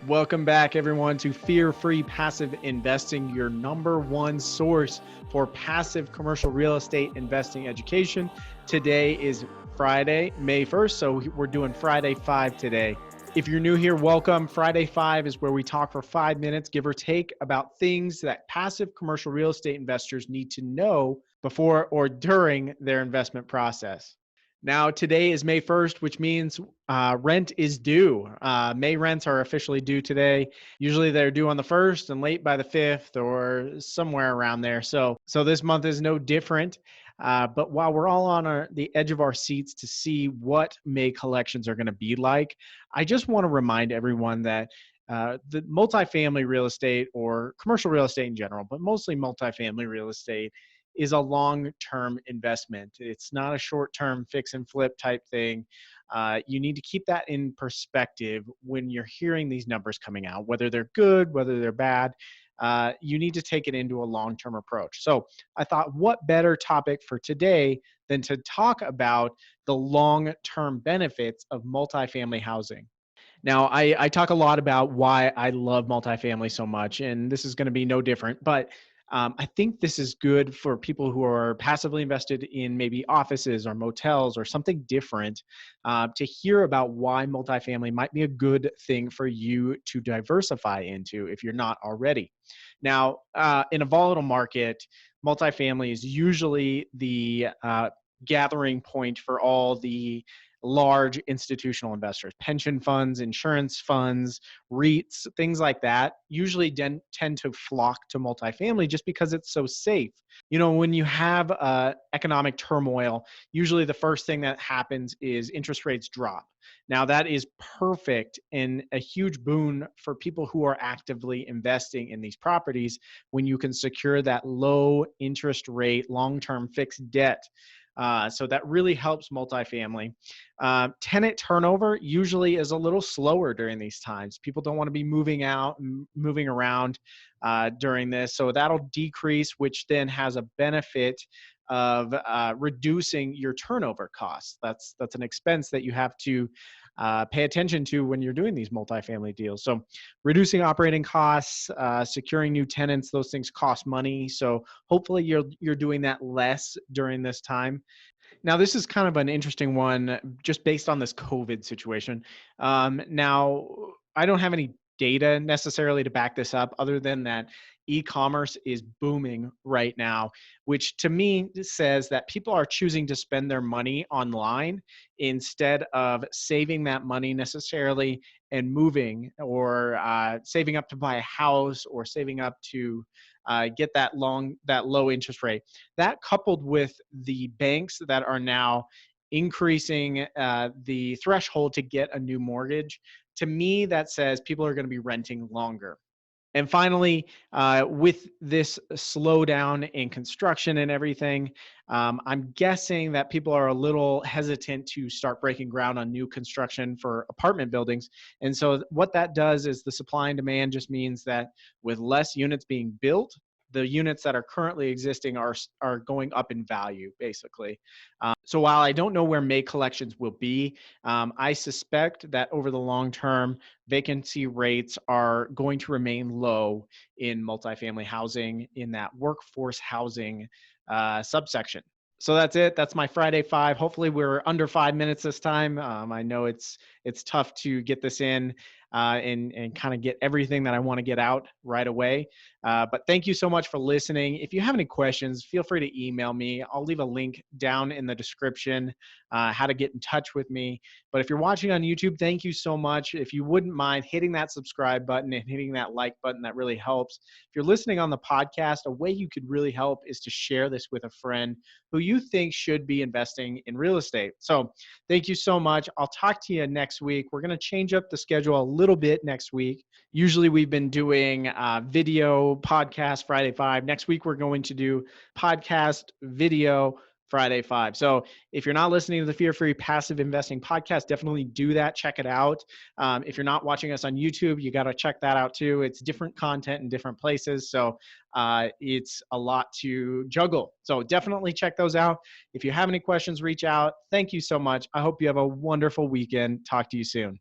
Welcome back, everyone, to Fear-Free Passive Investing, your number one source for passive commercial real estate investing education. Today is Friday, May 1st, so we're doing Friday 5 today. If you're new here, welcome. Friday 5 is where we talk for 5 minutes, give or take, about things that passive commercial real estate investors need to know before or during their investment process. Now, today is May 1st, which means rent is due. May rents are officially due today. Usually they're due on the 1st and late by the 5th or somewhere around there. So this month is no different. But while we're all on the edge of our seats to see what May collections are going to be like, I just want to remind everyone that the multifamily real estate or commercial real estate in general, but mostly multifamily real estate, is a long-term investment. It's not a short-term fix and flip type thing. You need to keep that in perspective when you're hearing these numbers coming out, whether they're good, whether they're bad. You need to take it into a long-term approach. So I thought, what better topic for today than to talk about the long-term benefits of multifamily housing. Now, I talk a lot about why I love multifamily so much, and this is going to be no different, but I think this is good for people who are passively invested in maybe offices or motels or something different, to hear about why multifamily might be a good thing for you to diversify into if you're not already. Now, in a volatile market, multifamily is usually the gathering point for all the large institutional investors, pension funds, insurance funds, REITs, things like that, usually tend to flock to multifamily just because it's so safe. You know, when you have economic turmoil, usually the first thing that happens is interest rates drop. Now, that is perfect and a huge boon for people who are actively investing in these properties when you can secure that low interest rate, long-term fixed debt. So that really helps multifamily. Tenant turnover usually is a little slower during these times. People don't want to be moving out and moving around during this. So that'll decrease, which then has a benefit of reducing your turnover costs. That's an expense that you have to pay attention to when you're doing these multifamily deals. So reducing operating costs, securing new tenants, those things cost money. So hopefully you're doing that less during this time. Now, this is kind of an interesting one just based on this COVID situation. Now, I don't have any data necessarily to back this up other than that e-commerce is booming right now, which to me says that people are choosing to spend their money online instead of saving that money necessarily and moving or saving up to buy a house or saving up to get that low interest rate. That coupled with the banks that are now increasing the threshold to get a new mortgage, to me that says people are going to be renting longer. And finally, with this slowdown in construction and everything, I'm guessing that people are a little hesitant to start breaking ground on new construction for apartment buildings. And so what that does is the supply and demand just means that with less units being built, the units that are currently existing are going up in value, basically. So while I don't know where May collections will be, I suspect that over the long term, vacancy rates are going to remain low in multifamily housing in that workforce housing subsection. So that's it. That's my Friday 5. Hopefully we're under 5 minutes this time. I know it's tough to get this in and kind of get everything that I want to get out right away. But thank you so much for listening. If you have any questions, feel free to email me. I'll leave a link down in the description how to get in touch with me. But if you're watching on YouTube, thank you so much. If you wouldn't mind hitting that subscribe button and hitting that like button, that really helps. If you're listening on the podcast, a way you could really help is to share this with a friend who you think should be investing in real estate. So thank you so much. I'll talk to you next week. We're going to change up the schedule a little bit next week. Usually we've been doing video podcast Friday 5. Next week, we're going to do podcast video Friday 5. So if you're not listening to the Fear-Free Passive Investing podcast, definitely do that. Check it out. If you're not watching us on YouTube, you got to check that out too. It's different content in different places. So it's a lot to juggle. So definitely check those out. If you have any questions, reach out. Thank you so much. I hope you have a wonderful weekend. Talk to you soon.